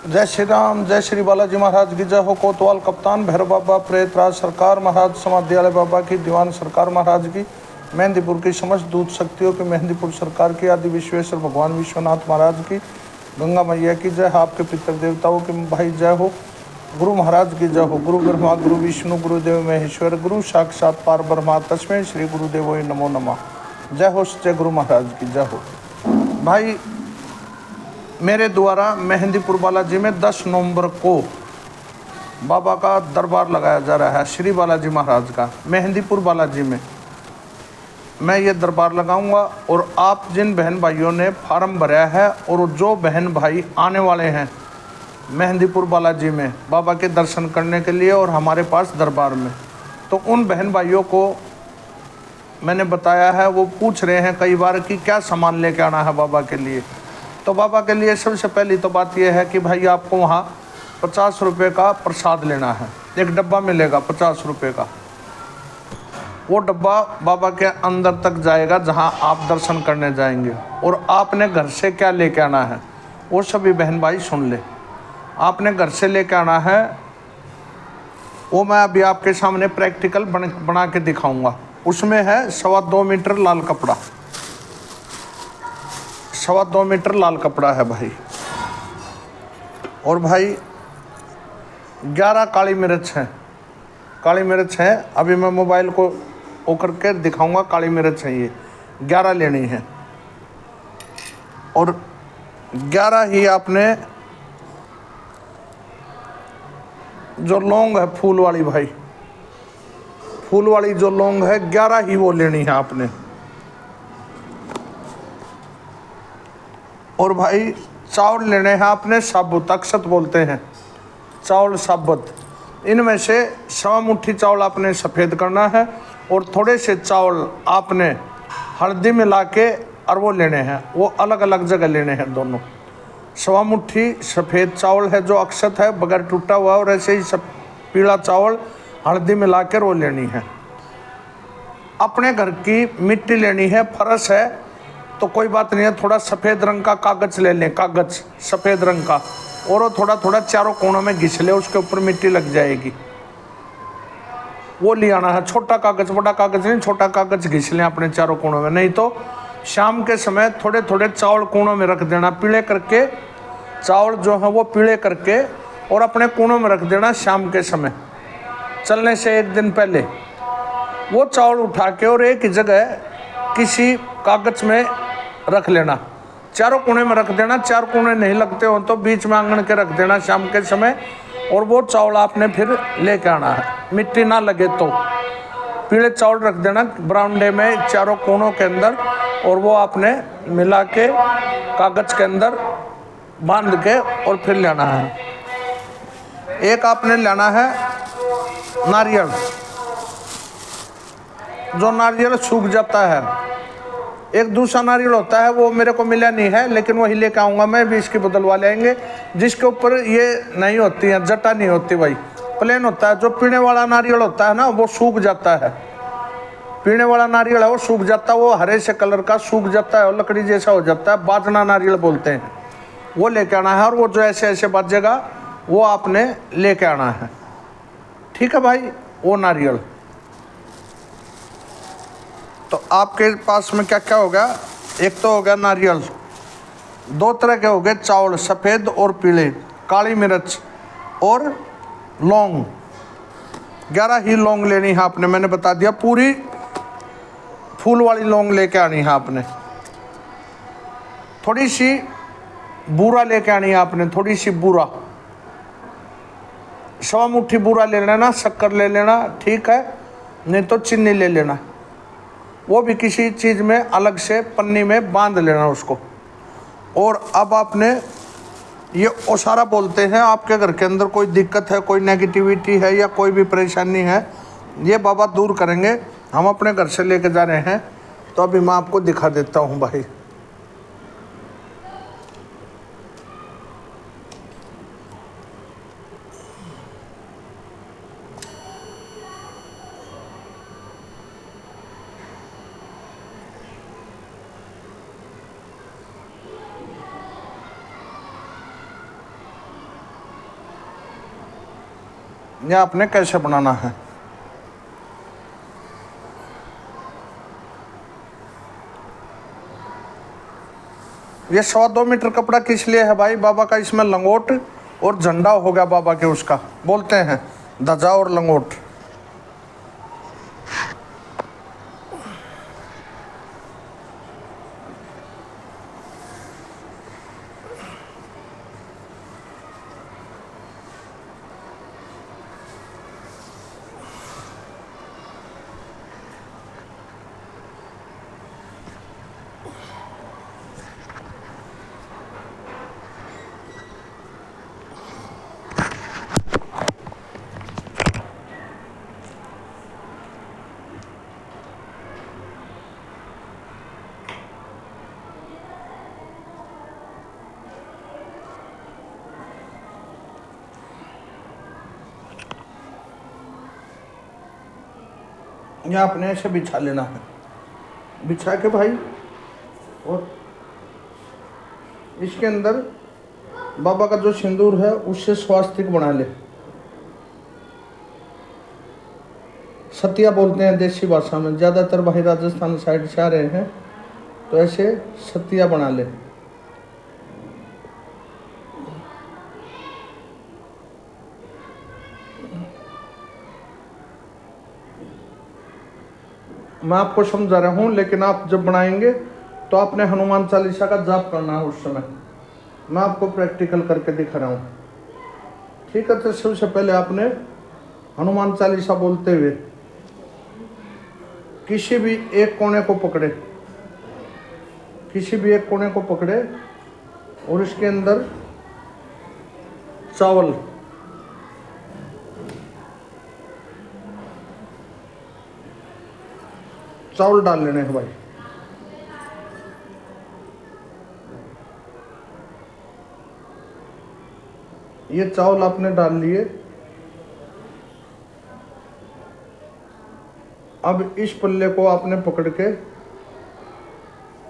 जय श्री राम, जय श्री बालाजी महाराज की जय हो। कोतवाल कप्तान भैरव बाबा, प्रेतराज सरकार महाराज, समाध्यालय बाबा की, दीवान सरकार महाराज की, मेहंदीपुर की समस्त दूत शक्तियों की, मेहंदीपुर सरकार की, आदि विश्वेश्वर भगवान विश्वनाथ महाराज की, गंगा मैया की जय, आपके पितर देवताओं की भाई जय हो। गुरु महाराज की जय हो। गुरु ब्रह्मा गुरु विष्णु गुरुदेव महेश्वर, गुरु साक्षात पार ब्रह्मा तस्मै श्री गुरुदेव नमो नमः। जय हो सच्चे गुरु महाराज की जय हो। भाई, मेरे द्वारा मेहंदीपुर बालाजी में 10 नवंबर को बाबा का दरबार लगाया जा रहा है, श्री बालाजी महाराज का। मेहंदीपुर बालाजी में मैं ये दरबार लगाऊंगा और आप जिन बहन भाइयों ने फार्म भरा है और जो बहन भाई आने वाले हैं मेहंदीपुर बालाजी में बाबा के दर्शन करने के लिए और हमारे पास दरबार में, तो उन बहन भाइयों को मैंने बताया है, वो पूछ रहे हैं कई बार कि क्या सामान लेके आना है बाबा के लिए। तो बाबा के लिए सबसे पहली तो बात यह है कि भाई आपको वहाँ 50 रुपये का प्रसाद लेना है। एक डब्बा मिलेगा 50 रुपये का। वो डब्बा बाबा के अंदर तक जाएगा जहाँ आप दर्शन करने जाएंगे। और आपने घर से क्या लेके आना है वो सभी बहन भाई सुन ले। आपने घर से लेके आना है वो मैं अभी आपके सामने प्रैक्टिकल बना के दिखाऊंगा। उसमें है 2.25 मीटर लाल कपड़ा, 2.25 मीटर लाल कपड़ा है भाई। और भाई 11 काली मिर्च है, काली मिर्च है। अभी मैं मोबाइल को ओ करके दिखाऊंगा। काली मिर्च है, ये 11 लेनी है। और 11 ही आपने जो लौंग है फूल वाली, भाई फूल वाली जो लौंग है 11 ही वो लेनी है आपने। और भाई चावल लेने हैं आपने साबुत, अक्षत बोलते हैं चावल साबुत। इनमें से 1.25 मुट्ठी चावल आपने सफ़ेद करना है और थोड़े से चावल आपने हल्दी मिला के और वो लेने हैं, वो अलग अलग जगह लेने हैं दोनों। 1.25 मुट्ठी सफ़ेद चावल है जो अक्षत है बगैर टूटा हुआ, और ऐसे ही सब पीला चावल हल्दी मिला कर वो लेनी है। अपने घर की मिट्टी लेनी है, फर्श है तो कोई बात नहीं है, थोड़ा सफ़ेद रंग का कागज़ ले लें, कागज़ सफ़ेद रंग का, और वो थोड़ा थोड़ा चारों कोनों में घिस ले, उसके ऊपर मिट्टी लग जाएगी। वो ले आना है, छोटा कागज़, बड़ा कागज़ नहीं, छोटा कागज़ घिस लें अपने चारों कोनों में। नहीं तो शाम के समय थोड़े थोड़े चावल कोनों में रख देना, पीले करके चावल जो है वो पीले करके और अपने कोनों में रख देना। शाम के समय चलने से 1 दिन पहले वो चावल उठा के और एक ही जगह किसी कागज़ में रख लेना, चारों कोने में रख देना। 4 कोने नहीं लगते हो तो बीच में आंगन के रख देना शाम के समय। और वो चावल आपने फिर लेके आना है, मिट्टी ना लगे तो पीले चावल रख देना बरामदे में चारों कोनों के अंदर, और वो आपने मिला के कागज़ के अंदर बांध के और फिर लेना है। एक आपने लेना है नारियल, जो नारियल सूख जाता है। एक दूसरा नारियल होता है वो मेरे को मिला नहीं है, लेकिन वही लेके आऊँगा मैं भी, इसकी बदलवा लेंगे। जिसके ऊपर ये नहीं होती है, जटा नहीं होती भाई, प्लेन होता है। जो पीने वाला नारियल होता है ना वो सूख जाता है, पीने वाला नारियल है वो सूख जाता है, वो हरे से कलर का सूख जाता है और लकड़ी जैसा हो जाता है, बाजना नारियल बोलते हैं। वो लेके आना है, और वो जो ऐसे ऐसे बाजेगा वो आपने लेके आना है। ठीक है भाई, वो नारियल। तो आपके पास में क्या क्या होगा, एक तो हो गया नारियल, 2 तरह के हो गए चावल, सफ़ेद और पीले, काली मिर्च और लौंग। 11 ही लौंग लेनी है आपने, मैंने बता दिया। पूरी फूल वाली लौंग लेके आनी है आपने। थोड़ी सी बूरा लेके आनी है आपने, थोड़ी सी बूरा, 1.25 मुट्ठी बूरा ले लेना। शक्कर ले लेना, ठीक है, नहीं तो चीनी ले लेना। वो भी किसी चीज़ में अलग से पन्नी में बांध लेना उसको। और अब आपने ये ओसारा बोलते हैं, आपके घर के अंदर कोई दिक्कत है, कोई नेगेटिविटी है या कोई भी परेशानी है, ये बाबा दूर करेंगे। हम अपने घर से लेके जा रहे हैं, तो अभी मैं आपको दिखा देता हूँ भाई। यह आपने कैसे बनाना है। ये 2.25 मीटर कपड़ा किस लिए है भाई? बाबा का इसमें लंगोट और झंडा हो गया बाबा के, उसका बोलते हैं ध्वजा और लंगोट। यह आपने ऐसे बिछा लेना है, बिछा के भाई, और इसके अंदर बाबा का जो सिंदूर है उससे स्वास्तिक बना ले। सतिया बोलते हैं देसी भाषा में, ज़्यादातर भाई राजस्थान साइड से आ रहे हैं तो ऐसे सतिया बना ले। मैं आपको समझा रहा हूँ, लेकिन आप जब बनाएंगे तो आपने हनुमान चालीसा का जाप करना है उस समय। मैं आपको प्रैक्टिकल करके दिखा रहा हूँ, ठीक है। तो सबसे पहले आपने हनुमान चालीसा बोलते हुए किसी भी एक कोने को पकड़े, किसी भी एक कोने को पकड़े और इसके अंदर चावल, चावल डाल लेने हैं भाई। ये चावल आपने डाल लिए। अब इस पल्ले को आपने पकड़ के,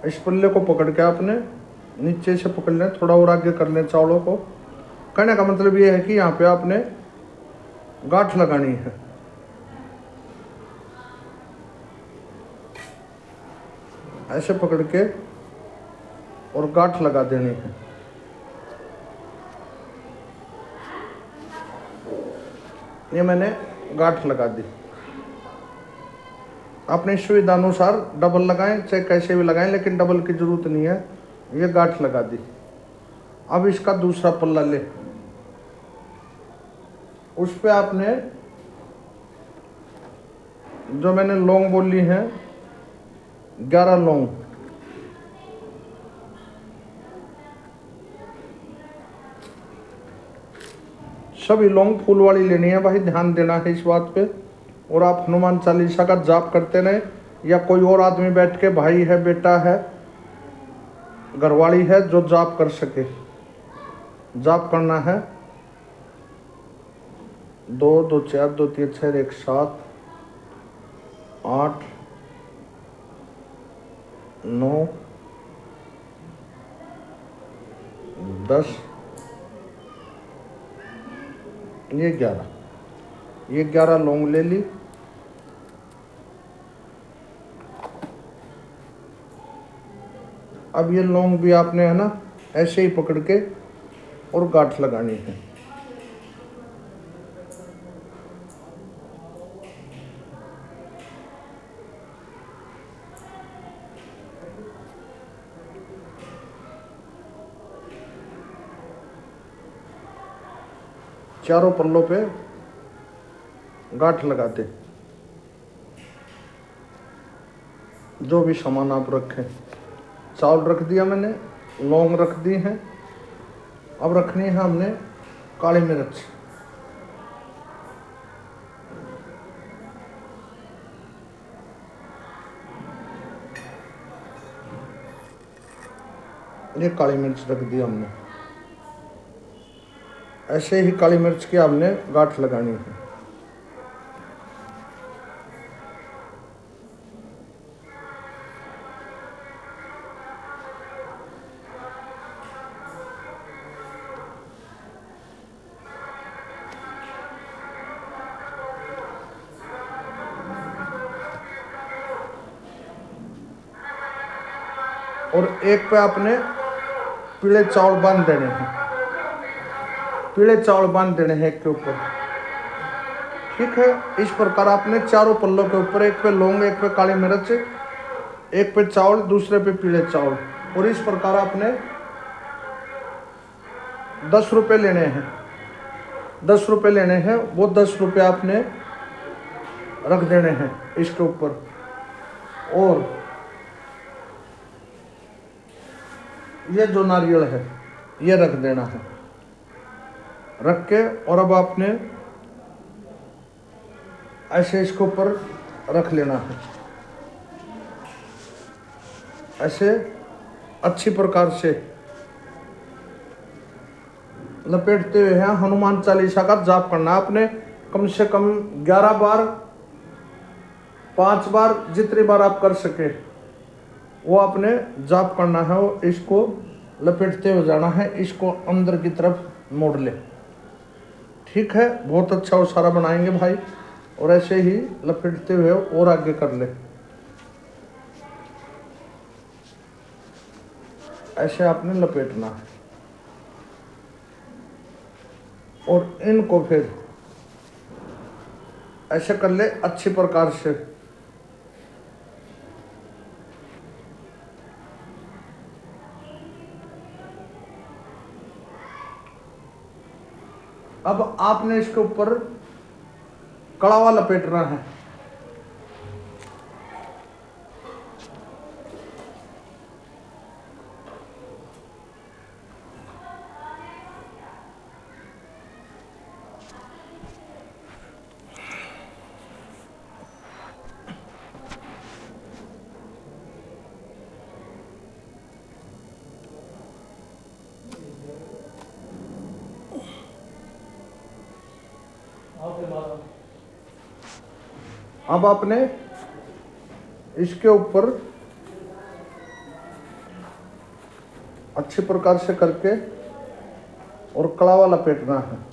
इस पल्ले को पकड़ के आपने नीचे से पकड़ लें, थोड़ा और आगे कर लें चावलों को। कहने का मतलब ये है कि यहाँ पे आपने गांठ लगानी है। ऐसे पकड़ के और गांठ लगा देनी है। ये मैंने गांठ लगा दी। अपनी सुविधा अनुसार डबल लगाएं चाहे कैसे भी लगाएं, लेकिन डबल की जरूरत नहीं है। ये गांठ लगा दी। अब इसका दूसरा पल्ला ले, उस पे आपने जो मैंने लौंग बोली है 11 लौंग, सभी लौंग फूल वाली लेनी है भाई, ध्यान देना है इस बात पे। और आप हनुमान चालीसा का जाप करते रहे, या कोई और आदमी बैठ के, भाई है, बेटा है, घरवाली है, जो जाप कर सके, जाप करना है। 2 2 4 2 3 6 1 7 8 9 10 ये 11, ये 11 लौंग ले ली। अब ये लौंग भी आपने है ना ऐसे ही पकड़ के और गांठ लगानी है। चारों पल्लों पे गांठ लगा दे। जो भी सामान आप रखें, चावल रख दिया मैंने, लौंग रख दी है। अब रखनी है हमने काली मिर्च। ये काली मिर्च रख दी हमने। ऐसे ही काली मिर्च की हमने गांठ लगानी है। और एक पे आपने पीले चावल बांध देने हैं, पीले चावल बांध देने हैं एक के ऊपर। ठीक है, इस प्रकार आपने चारों पल्लों के ऊपर, एक पे लौंग, एक पे काली मिर्च, एक पे चावल, दूसरे पे पीले चावल, और इस प्रकार आपने 10 रुपये लेने हैं, 10 रुपये लेने हैं। वो 10 रुपये आपने रख देने हैं इसके ऊपर, और ये जो नारियल है ये रख देना है, रख के और अब आपने ऐसे इसके ऊपर रख लेना है, ऐसे अच्छी प्रकार से लपेटते हुए हैं। हनुमान चालीसा का जाप करना आपने कम से कम 11 बार, 5 बार, जितनी बार आप कर सके वो आपने जाप करना है। वो इसको लपेटते हुए जाना है, इसको अंदर की तरफ मोड़ ले। ठीक है, बहुत अच्छा वो सारा बनाएंगे भाई, और ऐसे ही लपेटते हुए और आगे कर ले, ऐसे आपने लपेटना है। और इनको फिर ऐसे कर ले अच्छी प्रकार से। अब आपने इसके ऊपर कड़ावा लपेटना है। अब आपने इसके ऊपर अच्छी प्रकार से करके और कड़ावा लपेटना है।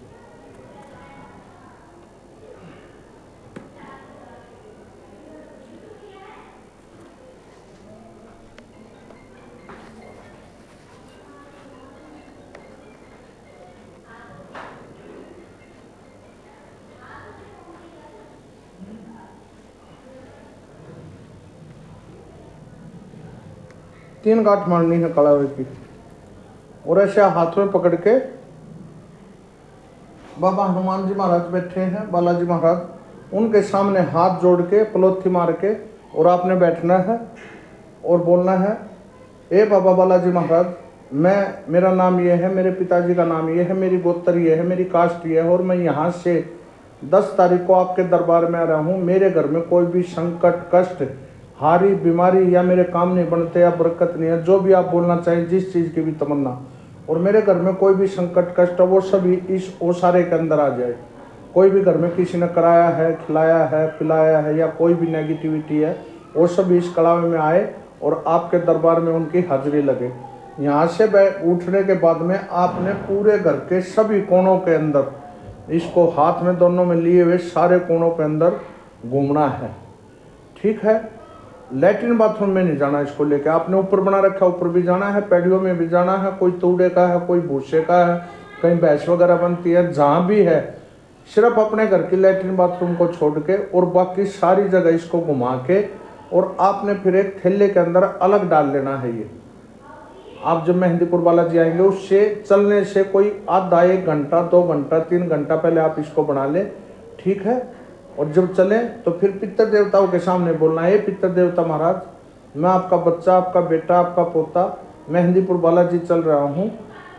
तीन गांठ मारनी है कड़ावे की, और ऐसे हाथ में पकड़ के बाबा हनुमान जी महाराज बैठे हैं, बालाजी महाराज, उनके सामने हाथ जोड़ के पलोथी मार के और आपने बैठना है और बोलना है, ए बाबा बालाजी महाराज, मेरा नाम ये है, मेरे पिताजी का नाम ये है, मेरी गोत्र ये है, मेरी कास्ट ये है, और मैं यहाँ से 10 तारीख को आपके दरबार में आ रहा हूँ। मेरे घर में कोई भी संकट, कष्ट, हारी, बीमारी, या मेरे काम नहीं बनते, या बरकत नहीं है, जो भी आप बोलना चाहें, जिस चीज़ की भी तमन्ना, और मेरे घर में कोई भी संकट, कष्ट, वो सभी इस ओसारे के अंदर आ जाए। कोई भी घर में किसी ने कराया है, खिलाया है, पिलाया है, या कोई भी नेगेटिविटी है, वो सभी इस कड़ावे में आए और आपके दरबार में उनकी हाजिरी लगे। यहाँ से उठने के बाद में आपने पूरे घर के सभी कोनों के अंदर इसको हाथ में दोनों में लिए हुए सारे कोनों के अंदर घूमना है। ठीक है, लैट्रिन बाथरूम में नहीं जाना इसको लेके। आपने ऊपर बना रखा, ऊपर भी जाना है, पैडियों में भी जाना है, कोई तूड़े का है, कोई भूसे का है, कहीं भैंस वगैरह बनती है, जहाँ भी है, सिर्फ अपने घर की लैट्रिन बाथरूम को छोड़ के और बाकी सारी जगह इसको घुमा के, और आपने फिर एक थैले के अंदर अलग डाल लेना है। ये आप जब मेहंदीपुर बालाजी आएंगे, उससे चलने से कोई आधा 1 घंटा, 2 घंटा, 3 घंटा पहले आप इसको बना लें। ठीक है, और जब चले तो फिर पितर देवताओं के सामने बोलना है, पितर देवता महाराज, मैं आपका बच्चा, आपका बेटा, आपका पोता मेहंदीपुर बालाजी चल रहा हूँ,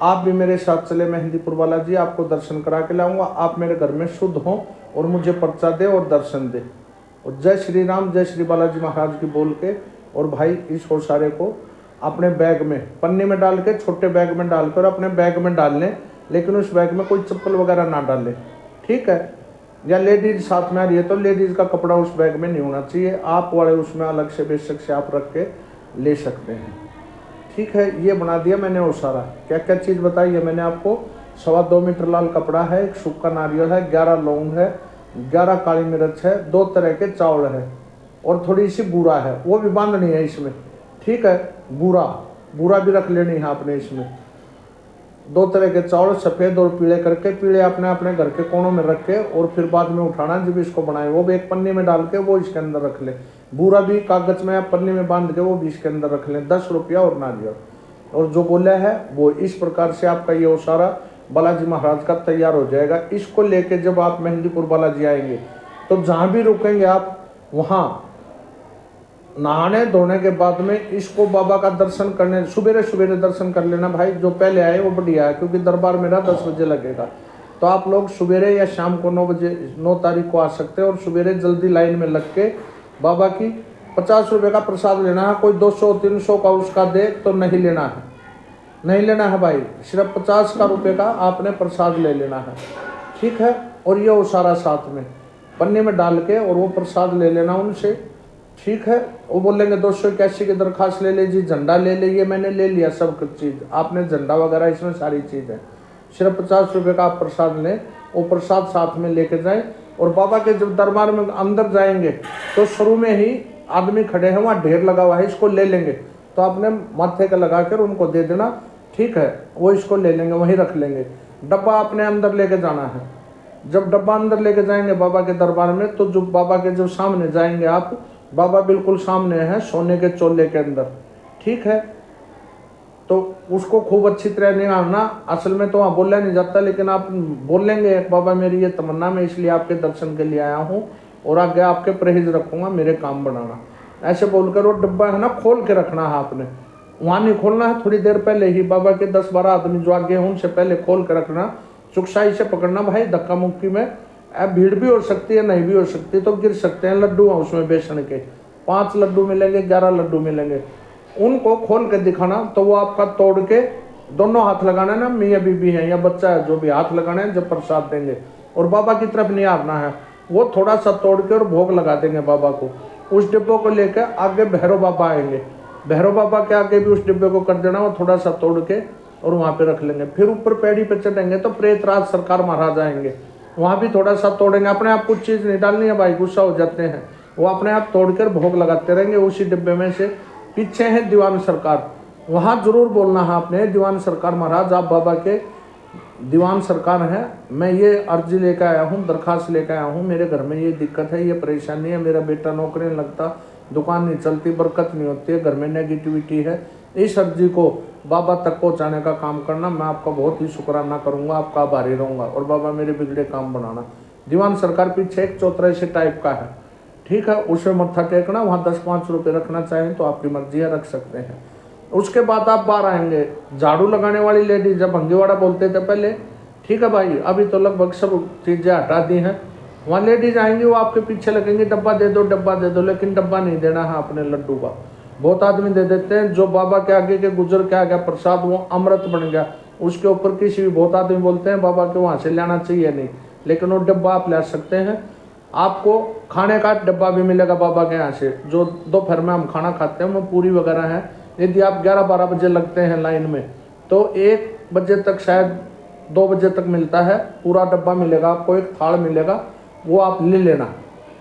आप भी मेरे साथ चले मेहंदीपुर बालाजी, आपको दर्शन करा के लाऊंगा, आप मेरे घर में शुद्ध हों और मुझे पर्चा दे और दर्शन दे, और जय श्री राम, जय श्री बालाजी महाराज की बोल के, और भाई इस ओसारे को अपने बैग में, पन्नी में डाल के, छोटे बैग में डालकर अपने बैग में डाल लें, लेकिन उस बैग में कोई चप्पल वगैरह ना डालें। ठीक है, या लेडीज साथ में आ रही है तो लेडीज का कपड़ा उस बैग में नहीं होना चाहिए, आप वाले उसमें अलग से बेशक से आप रख के ले सकते हैं। ठीक है, ये बना दिया मैंने ओसारा। क्या क्या चीज़ बताई है मैंने आपको? 2.25 मीटर लाल कपड़ा है, एक सूखा नारियल है, 11 लौंग है, 11 काली मिर्च है, 2 तरह के चावल है, और थोड़ी सी बूरा है, वो भी बांधनी है इसमें। ठीक है, बूरा, बूरा भी रख लेनी है आपने। इसमें 2 तरह के चावल, सफ़ेद और पीले करके, पीले अपने अपने घर के कोनों में रख के और फिर बाद में उठाना जब इसको बनाए, वो भी एक पन्नी में डाल के वो इसके अंदर रख ले। बूरा भी कागज में या पन्नी में बांध के वो भी इसके अंदर रख लें, 10 रुपया और नारियल। और जो बोला है वो इस प्रकार से आपका ये ओसारा बालाजी महाराज का तैयार हो जाएगा। इसको लेके जब आप मेहंदीपुर बालाजी आएंगे तो जहाँ भी रुकेंगे आप वहाँ नहाने धोने के बाद में इसको बाबा का दर्शन करने, सुबेरे सुबेरे दर्शन कर लेना भाई। जो पहले आए वो बढ़िया है, क्योंकि दरबार मेरा 10 बजे लगेगा। तो आप लोग सुबेरे या शाम को 9 बजे 9 तारीख को आ सकते हैं और सुबेरे जल्दी लाइन में लग के बाबा की 50 रुपये का प्रसाद लेना है। कोई 200-300 का उसका दे तो नहीं लेना है, नहीं लेना है भाई। सिर्फ 50 का रुपये का आपने प्रसाद ले लेना है, ठीक है। और ये ओसारा साथ में पन्ने में डाल के और वो प्रसाद ले लेना उनसे, ठीक है। वो बोलेंगे 281 की दरखास्त ले लीजिए, झंडा ले लीजिए, मैंने ले लिया सब कुछ चीज़, आपने झंडा वगैरह इसमें सारी चीज़ है। सिर्फ 50 रुपये का आप प्रसाद लें, वो प्रसाद साथ में लेके जाएं। और बाबा के जब दरबार में अंदर जाएंगे तो शुरू में ही आदमी खड़े हैं, वहाँ ढेर लगा हुआ है, इसको ले लेंगे तो आपने माथे का लगा कर उनको दे देना, ठीक है। वो इसको ले लेंगे, वहीं रख लेंगे। डब्बा आपने अंदर लेके जाना है। जब डब्बा अंदर लेके जाएंगे बाबा के दरबार में, तो जो बाबा के जब सामने जाएंगे आप, बाबा बिल्कुल सामने है सोने के चोले के अंदर, ठीक है। तो उसको खूब अच्छी तरह निहारना। असल में तो वहाँ बोला नहीं जाता, लेकिन आप बोलेंगे बाबा मेरी ये तमन्ना, मैं इसलिए आपके दर्शन के लिए आया हूँ और आगे आपके परहेज रखूँगा, मेरे काम बनाना, ऐसे बोलकर वो डब्बा है ना खोल के रखना है आपने। वहाँ नहीं खोलना है, थोड़ी देर पहले ही बाबा के 10-12 आदमी जो आगे हैं उनसे पहले खोल के रखना, चुकसाई से पकड़ना भाई, धक्का मुक्की में। अब भीड़ भी हो सकती है, नहीं भी हो सकती, तो गिर सकते हैं। लड्डू हैं उसमें बेसन के, 5 लड्डू मिलेंगे, 11 लड्डू मिलेंगे। उनको खोल के दिखाना, तो वो आपका तोड़ के दोनों हाथ लगाना ना, मियाँ बीबी हैं या बच्चा है जो भी, हाथ लगाना है जब प्रसाद देंगे। और बाबा की तरफ नहीं आना है, वो थोड़ा सा तोड़ के और भोग लगा देंगे बाबा को। उस डिब्बों को लेकर आगे भैरव बाबा आएंगे, भैरव बाबा के आगे भी उस डिब्बे को कर देना, वो थोड़ा सा तोड़ के और वहाँ पे रख लेंगे। फिर ऊपर पैड़ी पे चढ़ेंगे तो प्रेतराज सरकार महाराज आएंगे, वहाँ भी थोड़ा सा तोड़ेंगे। अपने आप कुछ चीज़ नहीं डालनी है भाई, गुस्सा हो जाते हैं, वो अपने आप तोड़कर भोग लगाते रहेंगे उसी डिब्बे में से। पीछे है दीवान सरकार, वहाँ जरूर बोलना है आपने, दीवान सरकार महाराज आप बाबा के दीवान सरकार हैं, मैं ये अर्जी लेकर आया हूँ, दरखास्त लेकर आया हूँ, मेरे घर में ये दिक्कत है, ये परेशानी है, मेरा बेटा नौकरी नहीं लगता, दुकान नहीं चलती, बरकत नहीं होती है, घर में नेगेटिविटी है, इस अर्जी को बाबा तक पहुँचाने का काम करना, मैं आपका बहुत ही शुक्राना करूँगा, आपका आभारी रहूँगा और बाबा मेरे बिगड़े काम बनाना। दीवान सरकार पीछे एक चौतरासी टाइप का है, ठीक है, उसमें मत्था टेकना, वहाँ 10-5 रुपये रखना चाहें तो आपकी मर्जी है, रख सकते हैं। उसके बाद आप बाहर आएंगे, झाड़ू लगाने वाली लेडी, जब भंगीवाड़ा बोलते थे पहले, ठीक है भाई, अभी तो लगभग सब चीज़ें हटा दी हैं, वहाँ लेडीज आएंगी, वो आपके पीछे लगेंगे, डब्बा दे दो, डब्बा दे दो, लेकिन डब्बा नहीं देना है अपने लड्डू का। बहुत आदमी दे देते हैं, जो बाबा के आगे के गुजर के आ गया प्रसाद, वो अमृत बन गया, उसके ऊपर किसी भी, बहुत आदमी बोलते हैं बाबा के वहाँ से लेना चाहिए नहीं, लेकिन वो डब्बा आप ले सकते हैं। आपको खाने का डब्बा भी मिलेगा बाबा के यहाँ से, जो दोपहर में हम खाना खाते हैं वो पूरी वगैरह है। यदि आप 11-12 बजे लगते हैं लाइन में तो 1 बजे तक, शायद 2 बजे तक मिलता है, पूरा डब्बा मिलेगा आपको, एक थाल मिलेगा, वो आप ले लेना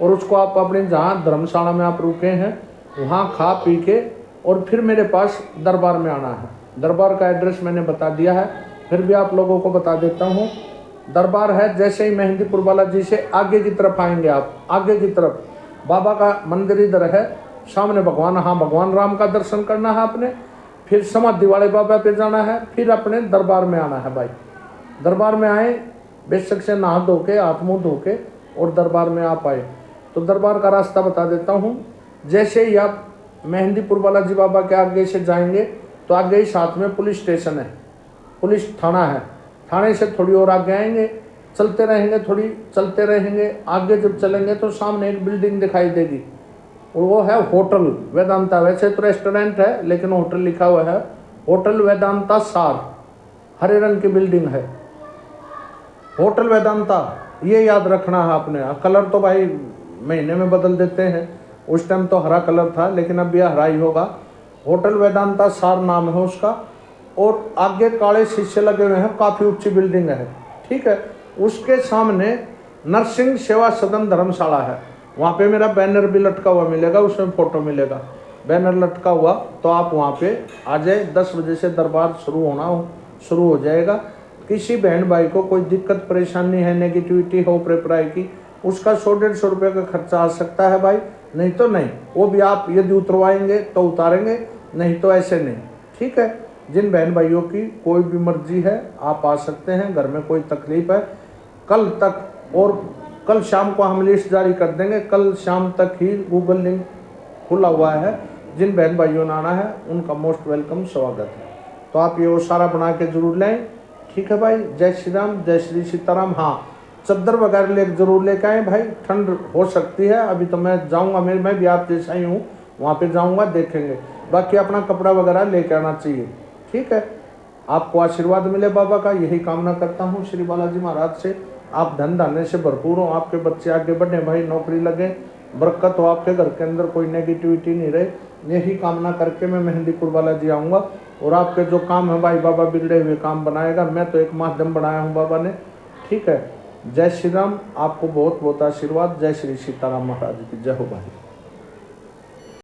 और उसको आप अपने जहाँ धर्मशाला में आप रुके हैं वहाँ खा पी के और फिर मेरे पास दरबार में आना है। दरबार का एड्रेस मैंने बता दिया है, फिर भी आप लोगों को बता देता हूँ। दरबार है, जैसे ही मेहंदीपुर बालाजी से आगे की तरफ आएंगे आप, आगे की तरफ बाबा का मंदिर इधर है, सामने भगवान, हाँ भगवान राम का दर्शन करना है आपने, फिर समाधि वाले बाबा पे जाना है, फिर अपने दरबार में आना है भाई। दरबार में आए, बेशक से नहा धो के, हाथ मुँह धो के और दरबार में आप आए। तो दरबार का रास्ता बता देता हूँ। जैसे ही आप मेहंदीपुर बालाजी बाबा के आगे से जाएंगे तो आगे ही साथ में पुलिस स्टेशन है, पुलिस थाना है, थाने से थोड़ी और आगे आएंगे, चलते रहेंगे, थोड़ी चलते रहेंगे, आगे जब चलेंगे तो सामने एक बिल्डिंग दिखाई देगी, और वो है होटल वेदांता। वैसे तो रेस्टोरेंट है लेकिन होटल लिखा हुआ है, होटल वेदांता सार, हरे रंग की बिल्डिंग है, होटल वेदांता, ये याद रखना है आपने। कलर तो भाई महीने में बदल देते हैं, उस टाइम तो हरा कलर था लेकिन अब यह हरा ही होगा। होटल वेदांता सार नाम है उसका, और आगे काले शीशे लगे हुए हैं, काफ़ी ऊंची बिल्डिंग है, ठीक है। उसके सामने नरसिंह सेवा सदन धर्मशाला है, वहाँ पे मेरा बैनर भी लटका हुआ मिलेगा, उसमें फ़ोटो मिलेगा। बैनर लटका हुआ, तो आप वहाँ पे आ जाए। 10 बजे से दरबार शुरू हो जाएगा। किसी बहन भाई को कोई दिक्कत परेशानी है, नेगेटिविटी हो प्रेपराई की, उसका 100-150 रुपये का खर्चा आ सकता है भाई, नहीं तो नहीं। वो भी आप यदि उतरवाएंगे तो उतारेंगे, नहीं तो ऐसे नहीं। ठीक है, जिन बहन भाइयों की कोई भी मर्जी है आप आ सकते हैं। घर में कोई तकलीफ है कल तक, और कल शाम को हम लिस्ट जारी कर देंगे। कल शाम तक ही गूगल लिंक खुला हुआ है। जिन बहन भाइयों ने आना है उनका मोस्ट वेलकम स्वागत है। तो आप ये वो सारा बना के जरूर लें। ठीक है भाई, जय श्री राम, जय श्री सीताराम। हाँ, चद्दर वगैरह जरूर लेके आए भाई, ठंड हो सकती है। अभी तो मैं जाऊँगा, मैं भी आप जैसा ही हूँ, वहाँ पे जाऊँगा, देखेंगे। बाकी अपना कपड़ा वगैरह लेके आना चाहिए। ठीक है, आपको आशीर्वाद मिले बाबा का, यही कामना करता हूँ श्री बालाजी महाराज से। आप धन धान्य से भरपूर हो, आपके बच्चे आगे बढ़े भाई, नौकरी लगे, बरकत हो आपके घर के अंदर, कोई नेगेटिविटी नहीं रहे। यही कामना करके मैं मेहंदीपुर बालाजी आऊँगा। और आपके जो काम है भाई, बाबा बिगड़े हुए काम बनाएगा। मैं तो एक माध्यम बनाया हूँ बाबा ने। ठीक है, जय श्री राम, आपको बहुत बहुत आशीर्वाद। जय श्री सीताराम महाराज की जय हो भाई।